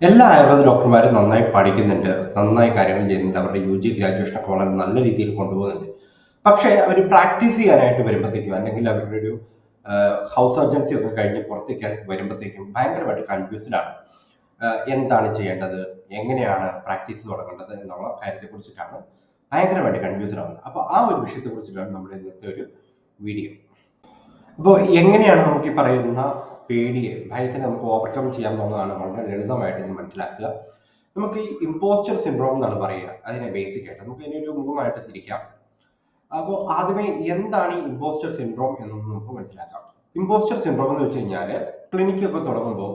എല്ലാ ആയുർവേദ ഡോക്ടർമാരും നന്നായി പഠിക്കുന്നുണ്ട്, നന്നായി കാര്യങ്ങൾ ചെയ്യുന്നുണ്ട്, അവരുടെ ഗ്രാജുവേഷൻ ഒക്കെ വളരെ നല്ല രീതിയിൽ കൊണ്ടുപോകുന്നുണ്ട്. പക്ഷേ അവർ പ്രാക്ടീസ് ചെയ്യാനായിട്ട് വരുമ്പോഴത്തേക്കും, അല്ലെങ്കിൽ അവരുടെ ഒരു ഹൗസ് സർജൻസി ഒക്കെ കഴിഞ്ഞ് പുറത്തേക്ക് വരുമ്പോഴത്തേക്കും ഭയങ്കരമായിട്ട് കൺഫ്യൂസ്ഡ് ആണ്. എന്താണ് ചെയ്യേണ്ടത്, എങ്ങനെയാണ് പ്രാക്ടീസ് തുടങ്ങേണ്ടത് എന്നുള്ള കാര്യത്തെക്കുറിച്ചിട്ടാണ് ഭയങ്കരമായിട്ട് കൺഫ്യൂസ്ഡ് ആവുന്നത്. അപ്പോൾ ആ ഒരു വിഷയത്തെ കുറിച്ചിട്ടാണ് നമ്മുടെ ഇന്നത്തെ ഒരു വീഡിയോ. അപ്പോൾ എങ്ങനെയാണ് നമുക്ക് ഈ പറയുന്ന പേടിയെ, ഭയത്തിനെ നമുക്ക് ഓവർകം ചെയ്യാം എന്നുള്ളതാണ് വളരെ ലളിതമായിട്ട് ഇന്ന് മനസ്സിലാക്കുക. നമുക്ക് ഈ ഇമ്പോസ്റ്റർ സിൻഡ്രോം എന്നാണ് പറയുക. അതിനെ ബേസിക് ആയിട്ട് നമുക്ക് ഇതിനെ ഒരു മൂന്നായിട്ട് തിരിക്കാം. അപ്പോൾ ആദ്യമേ എന്താണ് ഈ ഇമ്പോസ്റ്റർ സിൻഡ്രോം എന്നൊന്ന് നമുക്ക് മനസ്സിലാക്കാം. ഇമ്പോസ്റ്റർ സിൻഡ്രോം എന്ന് വെച്ച് കഴിഞ്ഞാൽ, ക്ലിനിക്കൊക്കെ തുടങ്ങുമ്പോൾ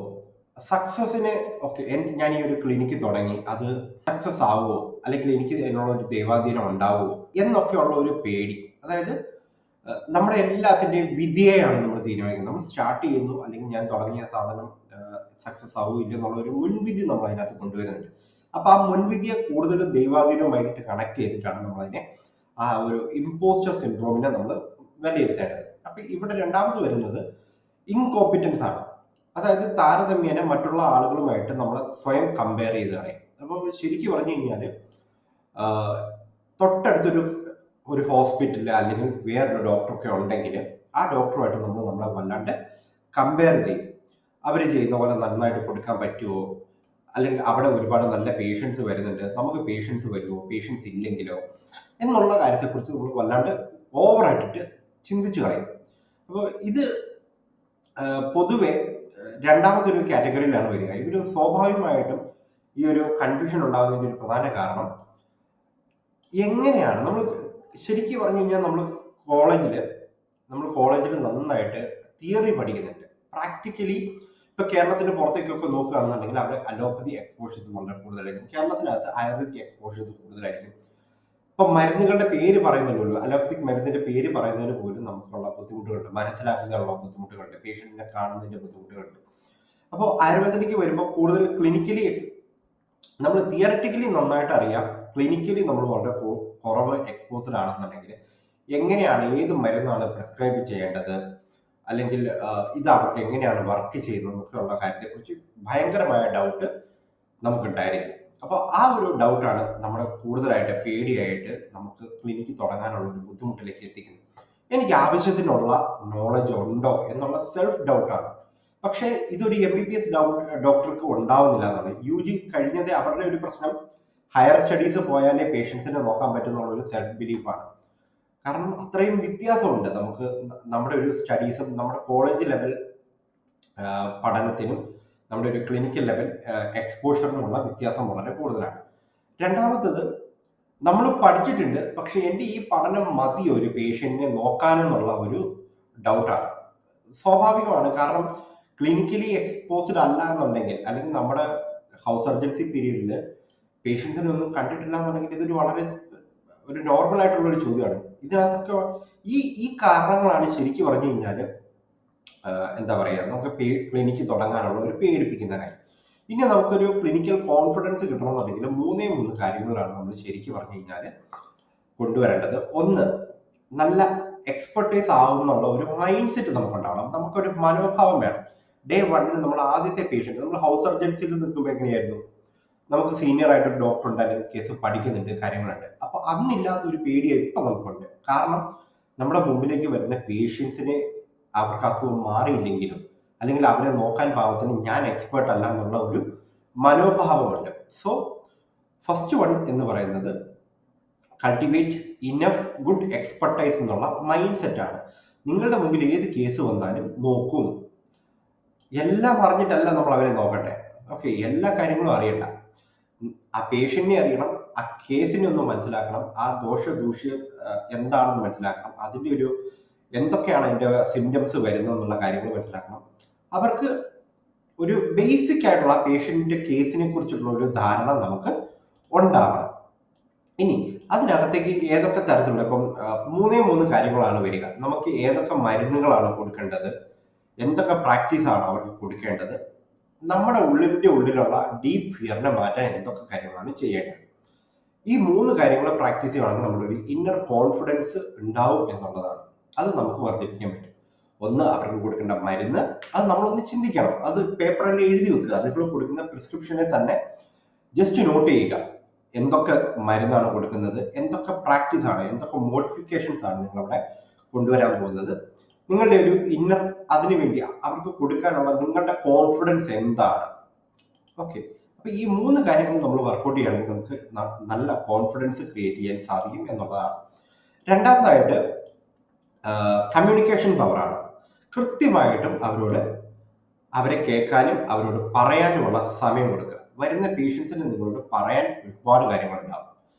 സക്സസിനെ, ഓക്കെ ഞാൻ ഈ ഒരു ക്ലിനിക്ക് തുടങ്ങി, അത് സക്സസ് ആവുമോ, അല്ലെങ്കിൽ എനിക്ക് അതിനുള്ള ഒരു ദൈവാധീനം ഉണ്ടാവുമോ എന്നൊക്കെയുള്ള ഒരു പേടി. അതായത് നമ്മുടെ എല്ലാത്തിന്റെയും വിധിയെയാണ് നമ്മൾ തീരുമാനിക്കുന്നത്. നമ്മൾ സ്റ്റാർട്ട് ചെയ്യുന്നു, അല്ലെങ്കിൽ ഞാൻ തുടങ്ങിയ സാധനം സക്സസ് ആവുമോ ഇല്ല എന്നുള്ള ഒരു മുൻവിധി നമ്മൾ അതിനകത്ത് കൊണ്ടുവരുന്നുണ്ട്. അപ്പൊ ആ മുൻവിധിയെ കൂടുതലും ദൈവാധീനവുമായിട്ട് കണക്ട് ചെയ്തിട്ടാണ് നമ്മൾ അതിനെ, ആ ഒരു ഇമ്പോസ്റ്റർ സിൻഡ്രോമിനെ നമ്മൾ വിലയിരുത്തേണ്ടത്. അപ്പൊ ഇവിടെ രണ്ടാമത് വരുന്നത് ഇൻകോമ്പിറ്റൻസ് ആണ്. അതായത് താരതമ്യേന മറ്റുള്ള ആളുകളുമായിട്ട് നമ്മൾ സ്വയം കമ്പയർ ചെയ്ത് കളയും. അപ്പോൾ ശരിക്കും പറഞ്ഞു കഴിഞ്ഞാല് തൊട്ടടുത്തൊരു ഒരു ഹോസ്പിറ്റലിൽ അല്ലെങ്കിൽ വേറൊരു ഡോക്ടറൊക്കെ ഉണ്ടെങ്കിൽ ആ ഡോക്ടറുമായിട്ട് നമ്മൾ നമ്മളെ വല്ലാണ്ട് കമ്പയർ ചെയ്യും. അവർ ചെയ്യുന്ന പോലെ നന്നായിട്ട് കൊടുക്കാൻ പറ്റുമോ, അല്ലെങ്കിൽ അവിടെ ഒരുപാട് നല്ല പേഷ്യൻസ് വരുന്നുണ്ട്, നമുക്ക് പേഷ്യൻസ് വരുമോ, പേഷ്യൻസ് ഇല്ലെങ്കിലോ എന്നുള്ള കാര്യത്തെക്കുറിച്ച് നമ്മൾ വല്ലാണ്ട് ഓവറായിട്ടിട്ട് ചിന്തിച്ചു കളയും. അപ്പോൾ ഇത് പൊതുവെ രണ്ടാമതൊരു കാറ്റഗറിയിലാണ് വരിക. ഇവര് സ്വാഭാവികമായിട്ടും ഈ ഒരു കൺഫ്യൂഷൻ ഉണ്ടാകുന്നതിന്റെ ഒരു പ്രധാന കാരണം, എങ്ങനെയാണ് നമ്മൾ ശരിക്കും പറഞ്ഞു കഴിഞ്ഞാൽ നമ്മൾ കോളേജിൽ നന്നായിട്ട് തിയറി പഠിക്കുന്നുണ്ട്. പ്രാക്ടിക്കലി ഇപ്പൊ കേരളത്തിന് പുറത്തേക്കൊക്കെ നോക്കുകയാണെന്നുണ്ടെങ്കിൽ അവിടെ അലോപ്പതി എക്സ്പോഷേഴ്സ് വളരെ കൂടുതലായിരിക്കും, കേരളത്തിനകത്ത് ആയുർവേദിക് എക്സ്പോഷേഴ്സ് കൂടുതലായിരിക്കും. ഇപ്പൊ മരുന്നുകളുടെ പേര് പറയുന്നുള്ളൂ, അലോപ്പതിക് മരുന്നിന്റെ പേര് പറയുന്നതിന് പോലും നമുക്കുള്ള ബുദ്ധിമുട്ടുകളുണ്ട്, മനസ്സിലാക്കുന്നതിനുള്ള ബുദ്ധിമുട്ടുകളുണ്ട്, പേഷ്യന്റിനെ കാണുന്നതിന്റെ ബുദ്ധിമുട്ടുകളുണ്ട്. അപ്പോൾ ആയുർവേദത്തിലേക്ക് വരുമ്പോൾ കൂടുതൽ ക്ലിനിക്കലി, നമ്മൾ തിയററ്റിക്കലി നന്നായിട്ട് അറിയാം, ക്ലിനിക്കലി നമ്മൾ വളരെ കുറവ് എക്സ്പോസ്ഡ് ആണെന്നുണ്ടെങ്കിൽ എങ്ങനെയാണ്, ഏത് മരുന്നാണ് പ്രിസ്ക്രൈബ് ചെയ്യേണ്ടത്, അല്ലെങ്കിൽ ഇത് അവർക്ക് എങ്ങനെയാണ് വർക്ക് ചെയ്യുന്നത് ഉള്ള കാര്യത്തെക്കുറിച്ച് ഭയങ്കരമായ ഡൗട്ട് നമുക്കുണ്ടായിരിക്കും. അപ്പോൾ ആ ഒരു ഡൗട്ടാണ് നമ്മളെ കൂടുതലായിട്ട് പേടിയായിട്ട് നമുക്ക് ക്ലിനിക്ക് തുടങ്ങാനുള്ള ഒരു ബുദ്ധിമുട്ടിലേക്ക് എത്തിക്കുന്നത്. എനിക്ക് ആവശ്യത്തിനുള്ള നോളജ് ഉണ്ടോ എന്നുള്ള സെൽഫ് ഡൗട്ടാണ്. പക്ഷേ ഇതൊരു MBBS ഡോക്ടർക്ക് ഉണ്ടാവുന്നില്ല എന്നാണ്. UG കഴിഞ്ഞത് അവരുടെ ഒരു പ്രശ്നം, ഹയർ സ്റ്റഡീസ് പോയാലേ പേഷ്യൻസിനെ നോക്കാൻ പറ്റുന്നുള്ള ഒരു സെൽഫ് ബിലീഫാണ്. കാരണം അത്രയും വ്യത്യാസമുണ്ട് നമുക്ക് നമ്മുടെ ഒരു സ്റ്റഡീസും നമ്മുടെ കോളേജ് ലെവൽ പഠനത്തിനും നമ്മുടെ ഒരു ക്ലിനിക്കൽ ലെവൽ എക്സ്പോഷറിനുമുള്ള വ്യത്യാസം വളരെ കൂടുതലാണ്. രണ്ടാമത്തത്, നമ്മൾ പഠിച്ചിട്ടുണ്ട്, പക്ഷെ എൻ്റെ ഈ പഠനം മതി ഒരു പേഷ്യന്റിനെ നോക്കാനെന്നുള്ള ഒരു ഡൗട്ടാണ്. സ്വാഭാവികമാണ്, കാരണം ക്ലിനിക്കലി എക്സ്പോസ്ഡ് അല്ല എന്നുണ്ടെങ്കിൽ, അല്ലെങ്കിൽ നമ്മുടെ ഹൗസ് സർജൻസി പീരീഡിൽ പേഷ്യൻസിനെ ഒന്നും കണ്ടിട്ടില്ല എന്നുണ്ടെങ്കിൽ ഇതൊരു വളരെ ഒരു നോർമൽ ആയിട്ടുള്ള ഒരു ചോദ്യമാണ്. ഇതിനകത്തൊക്കെ ഈ ഈ കാരണങ്ങളാണ് ശരിക്കും പറഞ്ഞു കഴിഞ്ഞാൽ എന്താ പറയുക, നമുക്ക് ക്ലിനിക്ക് തുടങ്ങാനുള്ള ഒരു പേടിപ്പിക്കുന്ന കാര്യം. ഇനി നമുക്കൊരു ക്ലിനിക്കൽ കോൺഫിഡൻസ് കിട്ടണമെന്നുണ്ടെങ്കിൽ മൂന്ന് കാര്യങ്ങളാണ് നമ്മൾ ശരിക്കും പറഞ്ഞു കഴിഞ്ഞാൽ കൊണ്ടുവരേണ്ടത്. ഒന്ന്, നല്ല എക്സ്പെർട്ടൈസ് ആവുന്നുള്ള ഒരു മൈൻഡ് സെറ്റ് നമുക്കുണ്ടാവണം, നമുക്കൊരു മനോഭാവം വേണം. ഡേ വണ്ണിന് നമ്മൾ ആദ്യത്തെ പേഷ്യന്റ്, നമ്മൾ ഹൗസ് സർജൻസിയിൽ നിൽക്കുമ്പോൾ എങ്ങനെയായിരുന്നു, നമുക്ക് സീനിയർ ആയിട്ട് ഒരു ഡോക്ടർ ഉണ്ട്, അല്ലെങ്കിൽ കേസ് പഠിക്കുന്നുണ്ട്, കാര്യങ്ങളുണ്ട്. അപ്പൊ അന്നില്ലാത്ത ഒരു പേടി ഇപ്പൊ നമുക്കുണ്ട്. കാരണം നമ്മുടെ മുമ്പിലേക്ക് വരുന്ന പേഷ്യൻസിനെ അവർക്ക് അസുഖം മാറിയില്ലെങ്കിലും, അല്ലെങ്കിൽ അവരെ നോക്കാൻ പാകത്തിന് ഞാൻ എക്സ്പേർട്ട് അല്ല എന്നുള്ള ഒരു മനോഭാവമുണ്ട്. സോ ഫസ്റ്റ് വൺ എന്ന് പറയുന്നത് കൾട്ടിവേറ്റ് ഇനഫ് ഗുഡ് എക്സ്പെർട്ടൈസ് എന്നുള്ള മൈൻഡ് സെറ്റ് ആണ്. നിങ്ങളുടെ മുമ്പിൽ ഏത് കേസ് വന്നാലും നോക്കും, എല്ലാം അറിഞ്ഞിട്ടല്ല നമ്മൾ അവരെ നോക്കട്ടെ. ഓക്കെ, എല്ലാ കാര്യങ്ങളും അറിയണ്ട, ആ പേഷ്യന്റിനെ അറിയണം, ആ കേസിനെ ഒന്ന് മനസ്സിലാക്കണം, ആ ദൂഷ്യം എന്താണെന്ന് മനസ്സിലാക്കണം, അതിന്റെ ഒരു എന്തൊക്കെയാണ് അതിന്റെ സിംറ്റംസ് വരുന്നത് എന്നുള്ള കാര്യങ്ങൾ മനസ്സിലാക്കണം. അവർക്ക് ഒരു ബേസിക് ആയിട്ടുള്ള പേഷ്യന്റിന്റെ കേസിനെ കുറിച്ചുള്ള ഒരു ധാരണ നമുക്ക് ഉണ്ടാവണം. ഇനി അതിനകത്തേക്ക് ഏതൊക്കെ തരത്തിലുള്ള, ഇപ്പം മൂന്ന് കാര്യങ്ങളാണ് വരിക. നമുക്ക് ഏതൊക്കെ മരുന്നുകളാണ് കൊടുക്കേണ്ടത്, എന്തൊക്കെ പ്രാക്ടീസ് ആണ് അവർക്ക് കൊടുക്കേണ്ടത്, നമ്മുടെ ഉള്ളിലുള്ള ഡീപ്പ് ഫിയറിനെ മാറ്റാൻ എന്തൊക്കെ കാര്യങ്ങളാണ് ചെയ്യേണ്ടത്. ഈ മൂന്ന് കാര്യങ്ങൾ പ്രാക്ടീസ് ചെയ്യുകയാണെങ്കിൽ നമ്മുടെ ഒരു ഇന്നർ കോൺഫിഡൻസ് ഉണ്ടാവും എന്നുള്ളതാണ്. അത് നമുക്ക് വർദ്ധിപ്പിക്കാൻ പറ്റും. ഒന്ന് അവർക്ക് കൊടുക്കേണ്ട മരുന്ന്, അത് നമ്മളൊന്ന് ചിന്തിക്കണം. അത് പേപ്പറിൽ എഴുതി വെക്കുക. അതിപ്പോൾ കൊടുക്കുന്ന പ്രിസ്ക്രിപ്ഷനെ തന്നെ ജസ്റ്റ് നോട്ട് ചെയ്യുക. എന്തൊക്കെ മരുന്നാണ് കൊടുക്കുന്നത്, എന്തൊക്കെ പ്രാക്ടീസ് ആണ്, എന്തൊക്കെ മോഡിഫിക്കേഷൻസ് ആണ് നിങ്ങളവിടെ കൊണ്ടുവരാൻ പോകുന്നത്, നിങ്ങളുടെ ഒരു ഇന്നർ, അതിനുവേണ്ടി അവർക്ക് കൊടുക്കാനുള്ള നിങ്ങളുടെ കോൺഫിഡൻസ് എന്താണ്. ഓക്കെ, അപ്പൊ ഈ 3 കാര്യങ്ങൾ നമ്മൾ വർക്കൗട്ട് ചെയ്യുകയാണെങ്കിൽ നമുക്ക് നല്ല കോൺഫിഡൻസ് ക്രിയേറ്റ് ചെയ്യാൻ സാധിക്കും എന്നുള്ളതാണ്. രണ്ടാമതായിട്ട് കമ്മ്യൂണിക്കേഷൻ പവറാണ്. കൃത്യമായിട്ടും അവരെ കേൾക്കാനും അവരോട് പറയാനുമുള്ള സമയം കൊടുക്കുക. വരുന്ന പേഷ്യൻസിന് നിങ്ങളോട് പറയാൻ ഒരുപാട് കാര്യങ്ങളുണ്ടാവും,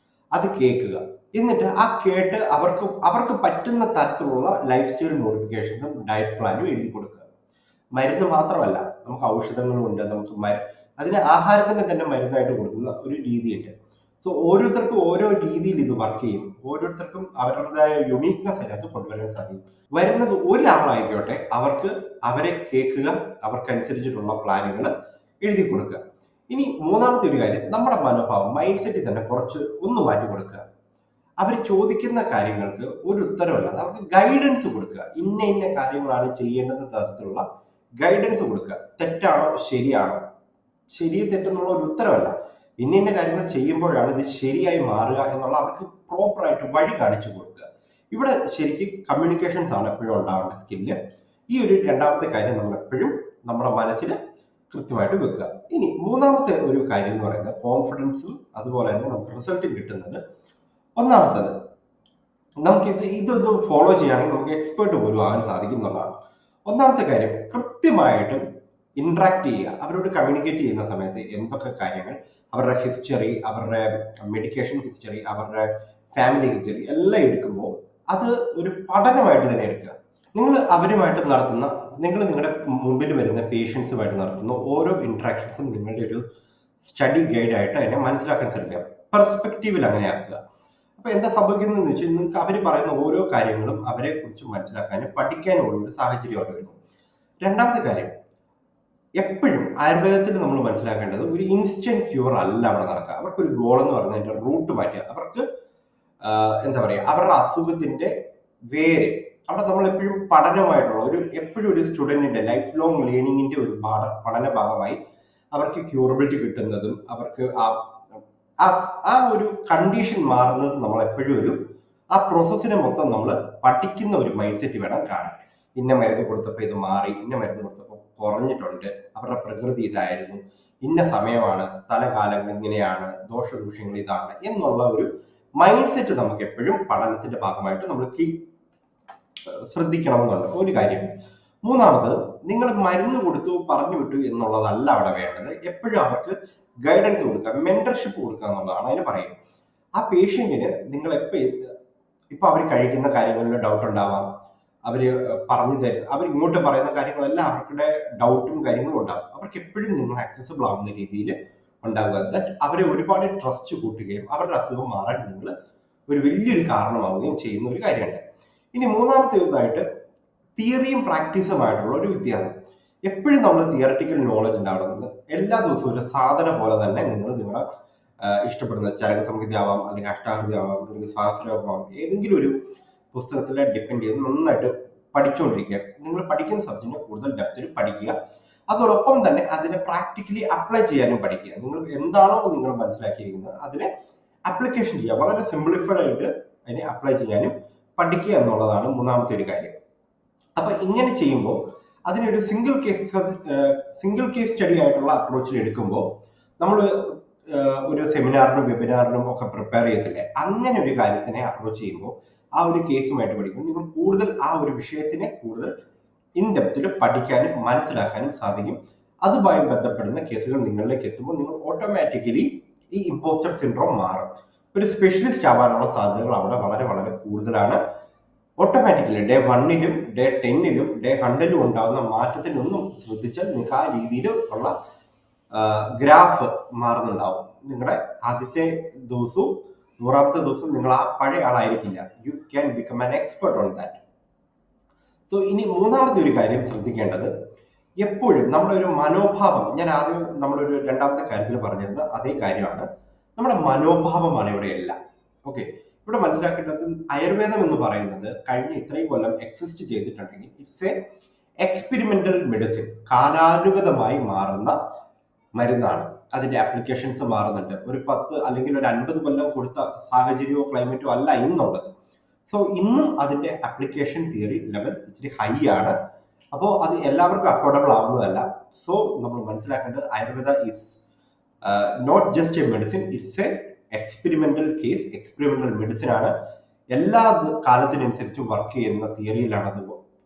അത് കേൾക്കുക. എന്നിട്ട് ആ കേട്ട് അവർക്ക് പറ്റുന്ന തരത്തിലുള്ള ലൈഫ് സ്റ്റൈൽ മോഡിഫിക്കേഷൻസും ഡയറ്റ് പ്ലാനും എഴുതി കൊടുക്കുക. മരുന്ന് മാത്രമല്ല, നമുക്ക് ഔഷധങ്ങളുണ്ട്, നമുക്ക് അതിന് ആഹാരത്തിന് തന്നെ മരുന്നായിട്ട് കൊടുക്കുന്ന ഒരു രീതിയുണ്ട്. സോ ഓരോരുത്തർക്കും ഓരോ രീതിയിൽ ഇത് വർക്ക് ചെയ്യും. ഓരോരുത്തർക്കും അവരുടേതായ യുണീക്നെസ് അതിനകത്ത് കൊണ്ടുവരാൻ സാധിക്കും. വരുന്നത് ഒരാളായിക്കോട്ടെ, അവരെ കേൾക്കുക, അവർക്കനുസരിച്ചിട്ടുള്ള പ്ലാനുകൾ എഴുതി കൊടുക്കുക. ഇനി മൂന്നാമത്തെ ഒരു കാര്യം, നമ്മുടെ മനോഭാവം, മൈൻഡ് സെറ്റിൽ തന്നെ കുറച്ച് ഒന്ന് മാറ്റി കൊടുക്കുക. അവർ ചോദിക്കുന്ന കാര്യങ്ങൾക്ക് ഒരു ഉത്തരവല്ല, അവർക്ക് ഗൈഡൻസ് കൊടുക്കുക. ഇന്ന കാര്യങ്ങളാണ് ചെയ്യേണ്ടുന്ന തരത്തിലുള്ള ഗൈഡൻസ് കൊടുക്കുക. തെറ്റാണോ ശരിയാണോ, ശരി തെറ്റെന്നുള്ള ഒരു ഉത്തരവല്ല, ഇന്ന കാര്യങ്ങൾ ചെയ്യുമ്പോഴാണ് ഇത് ശരിയായി മാറുക എന്നുള്ള അവർക്ക് പ്രോപ്പറായിട്ട് വഴി കാണിച്ചു കൊടുക്കുക. ഇവിടെ ശരിക്കും കമ്മ്യൂണിക്കേഷൻസ് ആണ് എപ്പോഴും ഉണ്ടാവേണ്ട സ്കില്ല്. ഈ ഒരു രണ്ടാമത്തെ കാര്യം നമ്മൾ എപ്പോഴും നമ്മുടെ മനസ്സിൽ കൃത്യമായിട്ട് വെക്കുക. ഇനി മൂന്നാമത്തെ ഒരു കാര്യം എന്ന് പറയുന്നത് കോൺഫിഡൻസും അതുപോലെ തന്നെ നമുക്ക് റിസൾട്ടും കിട്ടുന്നത്. ഒന്നാമത്തത്, നമുക്ക് ഇതൊന്നും ഫോളോ ചെയ്യുകയാണെങ്കിൽ നമുക്ക് എക്സ്പേർട്ട് പോലും ആകാൻ സാധിക്കും എന്നുള്ളതാണ്. ഒന്നാമത്തെ കാര്യം, കൃത്യമായിട്ടും ഇന്ററാക്ട് ചെയ്യുക. അവരോട് കമ്മ്യൂണിക്കേറ്റ് ചെയ്യുന്ന സമയത്ത് എന്തൊക്കെ കാര്യങ്ങൾ, അവരുടെ ഹിസ്റ്ററി, അവരുടെ മെഡിക്കേഷൻ ഹിസ്റ്ററി, അവരുടെ ഫാമിലി ഹിസ്റ്ററി എല്ലാം എടുക്കുമ്പോൾ അത് ഒരു പഠനമായിട്ട് തന്നെ എടുക്കുക. നിങ്ങളുടെ മുമ്പിൽ വരുന്ന പേഷ്യൻസുമായിട്ട് നടത്തുന്ന ഓരോ ഇന്ററാക്ഷൻസും നിങ്ങളുടെ ഒരു സ്റ്റഡി ഗൈഡായിട്ട് അതിനെ മനസ്സിലാക്കാൻ ശ്രമിക്കുക. പെർസ്പെക്റ്റീവിൽ അങ്ങനെ ആക്കുക. അപ്പൊ എന്താ സംഭവിക്കുന്നതെന്ന് വെച്ചാൽ, നിങ്ങൾക്ക് അവർ പറയുന്ന ഓരോ കാര്യങ്ങളും അവരെ കുറിച്ച് മനസ്സിലാക്കാനും പഠിക്കാനും ഉള്ള ഒരു സാഹചര്യം അവിടെ വരുന്നു. രണ്ടാമത്തെ കാര്യം, എപ്പോഴും ആയുർവേദത്തിൽ നമ്മൾ മനസ്സിലാക്കേണ്ടത് ഒരു ഇൻസ്റ്റന്റ് ക്യൂർ അല്ല അവിടെ നടക്കുക. അവർക്കൊരു ഗോൾ എന്ന് പറയുന്നത് അതിന്റെ റൂട്ട് മാറ്റുക. അവർക്ക് എന്താ പറയുക, അവരുടെ അസുഖത്തിന്റെ വേര് അവിടെ നമ്മൾ എപ്പോഴും പഠനമായിട്ടുള്ള എപ്പോഴും ഒരു സ്റ്റുഡന്റിന്റെ ലൈഫ് ലോങ് ലേണിംഗിന്റെ ഒരു പഠന ഭാഗമായി അവർക്ക് ക്യൂറബിലിറ്റി കിട്ടുന്നതും അവർക്ക് ആ ഒരു കണ്ടീഷൻ മാറുന്നത് നമ്മൾ എപ്പോഴും ആ പ്രോസസ്സിനെ മൊത്തം നമ്മൾ പഠിക്കുന്ന ഒരു മൈൻഡ് സെറ്റ് വേണം കാണാൻ. ഇന്ന മരുന്ന് കൊടുത്തപ്പോൾ ഇത് മാറി, ഇന്ന മരുന്ന് കൊടുത്തപ്പോൾ കുറഞ്ഞിട്ടുണ്ട്, അവരുടെ പ്രകൃതി ഇതായിരുന്നു, ഇന്ന സമയമാണ്, സ്ഥലകാലങ്ങൾ ഇങ്ങനെയാണ്, ദോഷദൂഷ്യങ്ങൾ ഇതാണ് എന്നുള്ള ഒരു മൈൻഡ് സെറ്റ് നമുക്ക് എപ്പോഴും പഠനത്തിന്റെ ഭാഗമായിട്ട് നമ്മൾ ശ്രദ്ധിക്കണമെന്നുള്ള ഒരു കാര്യം. മൂന്നാമത്, നിങ്ങൾ മരുന്ന് കൊടുത്തു പറഞ്ഞു വിട്ടു എന്നുള്ളതല്ല അവിടെ വേണ്ടത്. എപ്പോഴും അവർക്ക് ഗൈഡൻസ് കൊടുക്കുക, മെന്റർഷിപ്പ് കൊടുക്കുക എന്നുള്ളതാണ് അതിന് പറയുന്നത്. ആ പേഷ്യന്റിന് നിങ്ങൾ ഇപ്പൊ അവർ കഴിക്കുന്ന കാര്യങ്ങളിൽ ഡൗട്ട് ഉണ്ടാവാം, അവര് പറഞ്ഞു തരും, അവർ ഇങ്ങോട്ട് പറയുന്ന കാര്യങ്ങളെല്ലാം അവരുടെ ഡൗട്ടും കാര്യങ്ങളും ഉണ്ടാവും. അവർക്ക് എപ്പോഴും നിങ്ങൾ ആക്സസിബിൾ ആവുന്ന രീതിയിൽ ഉണ്ടാവുക. ദാറ്റ് അവരെ ഒരുപാട് ട്രസ്റ്റ് കൂട്ടുകയും അവരുടെ അസുഖം മാറാൻ നിങ്ങൾ ഒരു വലിയൊരു കാരണമാവുകയും ചെയ്യുന്ന ഒരു കാര്യമുണ്ട്. ഇനി മൂന്നാമത്തെ ഇതായിട്ട്, തിയറിയും പ്രാക്ടീസുമായിട്ടുള്ള ഒരു വ്യത്യാസം. എപ്പോഴും നമ്മൾ തിയററ്റിക്കൽ നോളജ് ഉണ്ടാവണമെന്ന്, എല്ലാ ദിവസവും ഒരു സാധനം പോലെ തന്നെ നിങ്ങളുടെ ഇഷ്ടപ്പെടുന്ന ചരക സംഹിത ആവാം, അല്ലെങ്കിൽ അഷ്ടാംഗ ആവാം, അല്ലെങ്കിൽ സഹസ്രമാവാം, ഏതെങ്കിലും ഒരു പുസ്തകത്തിലെ ഡിപ്പെൻഡ് ചെയ്ത് നന്നായിട്ട് പഠിച്ചുകൊണ്ടിരിക്കുക. നിങ്ങൾ പഠിക്കുന്ന സബ്ജക്റ്റിനെ കൂടുതൽ ഡെപ്തിൽ പഠിക്കുക. അതോടൊപ്പം തന്നെ അതിനെ പ്രാക്ടിക്കലി അപ്ലൈ ചെയ്യാനും പഠിക്കുക. നിങ്ങൾ എന്താണോ നിങ്ങൾ മനസ്സിലാക്കിയിരിക്കുന്നത് അതിനെ അപ്ലിക്കേഷൻ ചെയ്യുക. വളരെ സിംപ്ലിഫൈഡ് ആയിട്ട് അതിനെ അപ്ലൈ ചെയ്യാനും പഠിക്കുക എന്നുള്ളതാണ് മൂന്നാമത്തെ ഒരു കാര്യം. അപ്പൊ ഇങ്ങനെ ചെയ്യുമ്പോൾ അതിനൊരു സിംഗിൾ കേസ് സ്റ്റഡി ആയിട്ടുള്ള അപ്രോച്ചിൽ എടുക്കുമ്പോൾ, നമ്മൾ ഒരു സെമിനാറിനും വെബിനാറിനും ഒക്കെ പ്രിപ്പയർ ചെയ്തില്ലേ, അങ്ങനെ ഒരു കാര്യത്തിനെ അപ്രോച്ച് ചെയ്യുമ്പോൾ ആ ഒരു കേസുമായിട്ട് പഠിക്കുമ്പോൾ നിങ്ങൾ കൂടുതൽ ആ ഒരു വിഷയത്തിനെ കൂടുതൽ ഇൻഡെപ്തിൽ പഠിക്കാനും മനസ്സിലാക്കാനും സാധിക്കും. അതുമായി ബന്ധപ്പെടുന്ന കേസുകൾ നിങ്ങളിലേക്ക് എത്തുമ്പോൾ നിങ്ങൾ ഓട്ടോമാറ്റിക്കലി ഈ ഇമ്പോസ്റ്റർ സിൻഡ്രോം മാറും. ഒരു സ്പെഷ്യലിസ്റ്റ് ആവാനുള്ള സാധ്യതകൾ അവിടെ വളരെ വളരെ കൂടുതലാണ്. ഓട്ടോമാറ്റിക്കലി ഡേ 1ലും ഡേ 10ലും ഡേ 100ലും ഉണ്ടാകുന്ന മാറ്റത്തിനൊന്നും ശ്രദ്ധിച്ചാൽ നിങ്ങൾക്ക് ആ രീതിയിൽ ഉള്ള ഗ്രാഫ് മാറുന്നുണ്ടാവും. നിങ്ങളുടെ ആദ്യത്തെ ദിവസവും 100ാമത്തെ ദിവസം നിങ്ങൾ ആ പഴയ ആളായിരിക്കില്ല. You can become an expert on that. So ഇനി മൂന്നാമത്തെ ഒരു കാര്യം ശ്രദ്ധിക്കേണ്ടത്, എപ്പോഴും നമ്മുടെ ഒരു മനോഭാവം, ഞാൻ ആദ്യം നമ്മളൊരു രണ്ടാമത്തെ കാര്യത്തിൽ പറഞ്ഞിരുന്നത് അതേ കാര്യമാണ്, നമ്മുടെ മനോഭാവമാണ് ഇവിടെ എല്ലാം. ഓക്കെ, ഇവിടെ മനസ്സിലാക്കേണ്ടത് ആയുർവേദം എന്ന് പറയുന്നത് കഴിഞ്ഞ ഇത്രയും കൊല്ലം എക്സിസ്റ്റ് ചെയ്തിട്ടുണ്ടെങ്കിൽ ഇറ്റ്സ് എ എക്സ്പെരിമെന്റൽ മെഡിസിൻ, കാലാനുഗതമായി മാറുന്ന മരുന്നാണ്. അതിന്റെ ആപ്ലിക്കേഷൻസ് മാറുന്നുണ്ട്. ഒരു 10 അല്ലെങ്കിൽ ഒരു 50 കൊല്ലം കൊടുത്ത സാഹചര്യമോ ക്ലൈമറ്റോ അല്ല ഇന്നുള്ളത്. സോ ഇന്നും അതിന്റെ ആപ്ലിക്കേഷൻ തിയറി ലെവൽ ഇച്ചിരി ഹൈ ആണ്. അപ്പോൾ അത് എല്ലാവർക്കും അഫോർഡബിൾ ആവുന്നതല്ല. സോ നമ്മൾ മനസ്സിലാക്കേണ്ടത് Ayurveda is not just a medicine, it's a experimental case, experimental medicine ആണ്. എല്ലാ കാലത്തിനനുസരിച്ചും വർക്ക് ചെയ്യുന്ന തിയറിയിലാണ് അത്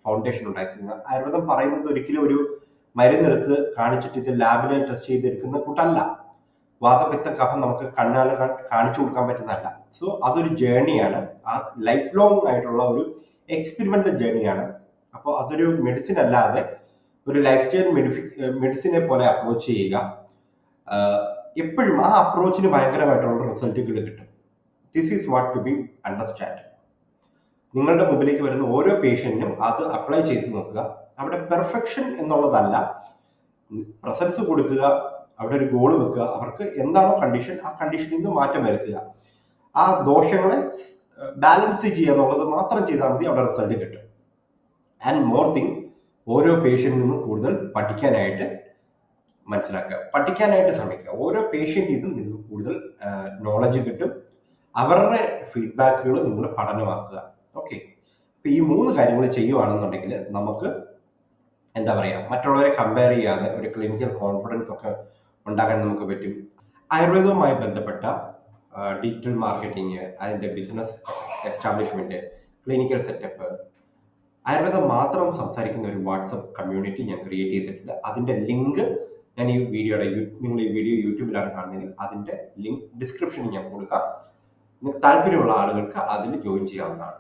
ഫൗണ്ടേഷൻ ഉണ്ടായിരിക്കുന്നത്. ആയുർവേദം പറയുന്നത് ഒരിക്കലും ഒരു മരുന്നെടുത്ത് കാണിച്ചിട്ട് ഇത് ലാബിൽ ടെസ്റ്റ് ചെയ്തെടുക്കുന്ന കൂട്ടല്ല. വാതപിത്ത കഫം നമുക്ക് കണ്ണാല് കാണിച്ചു കൊടുക്കാൻ പറ്റുന്നതല്ല. സോ അതൊരു ജേർണിയാണ്, ആ ലൈഫ് ലോങ് ആയിട്ടുള്ള ഒരു എക്സ്പെരിമെന്റൽ ജേർണിയാണ്. അപ്പോൾ അതൊരു മെഡിസിൻ അല്ലാതെ ഒരു ലൈഫ് സ്റ്റൈൽ മെഡിസിനെ പോലെ അപ്രോച്ച് ചെയ്യുക. എപ്പോഴും ആ അപ്രോച്ചിന് ഭയങ്കരമായിട്ടുള്ള റിസൾട്ടുകൾ കിട്ടും. This is what to be understand. നിങ്ങളുടെ മുമ്പിലേക്ക് വരുന്ന ഓരോ പേഷ്യന്റിനും അത് അപ്ലൈ ചെയ്ത് നോക്കുക. അവിടെ പെർഫെക്ഷൻ എന്നുള്ളതല്ല, പ്രസൻസ് കൊടുക്കുക, അവിടെ ഒരു ഗോൾ വെക്കുക, അവർക്ക് എന്താണോ കണ്ടീഷൻ ആ കണ്ടീഷനിൽ നിന്ന് മാറ്റം വരുത്തുക, ആ ദോഷങ്ങളെ ബാലൻസ് ചെയ്യുക എന്നുള്ളത് മാത്രം ചെയ്താൽ മതി, അവിടെ റിസൾട്ട് കിട്ടും. ആൻഡ് മോർ തിങ്, ഓരോ പേഷ്യന്റിൽ നിന്നും കൂടുതൽ പഠിക്കാനായിട്ട് മനസ്സിലാക്കുക, പഠിക്കാനായിട്ട് ശ്രമിക്കുക. ഓരോ പേഷ്യന്റിൽ നിന്നും നിങ്ങൾക്ക് കൂടുതൽ നോളജ് കിട്ടും. അവരുടെ ഫീഡ്ബാക്കുകൾ നിങ്ങൾ പഠനമാക്കുക. ഓക്കെ, അപ്പൊ ഈ 3 കാര്യങ്ങൾ ചെയ്യുവാണെന്നുണ്ടെങ്കിൽ നമുക്ക് എന്താ പറയാ, മറ്റുള്ളവരെ കമ്പയർ ചെയ്യാതെ ഒരു ക്ലിനിക്കൽ കോൺഫിഡൻസ് ഒക്കെ ഉണ്ടാക്കാൻ നമുക്ക് പറ്റും. ആയുർവേദവുമായി ബന്ധപ്പെട്ട ഡിജിറ്റൽ മാർക്കറ്റിംഗ്, അതിന്റെ ബിസിനസ് എസ്റ്റാബ്ലിഷ്മെന്റ്, ക്ലിനിക്കൽ സെറ്റപ്പ്, ആയുർവേദം മാത്രം സംസാരിക്കുന്ന ഒരു വാട്സപ്പ് കമ്മ്യൂണിറ്റി ഞാൻ ക്രിയേറ്റ് ചെയ്തിട്ടുണ്ട്. അതിന്റെ ലിങ്ക് ഞാൻ ഈ വീഡിയോയുടെ, നിങ്ങൾ ഈ വീഡിയോ യൂട്യൂബിലാണ് കാണുന്നതെങ്കിൽ അതിന്റെ ലിങ്ക് ഡിസ്ക്രിപ്ഷനിൽ ഞാൻ കൊടുക്കാം. നിങ്ങൾക്ക് താല്പര്യമുള്ള ആളുകൾക്ക് അതിൽ ജോയിൻ ചെയ്യാവുന്നതാണ്.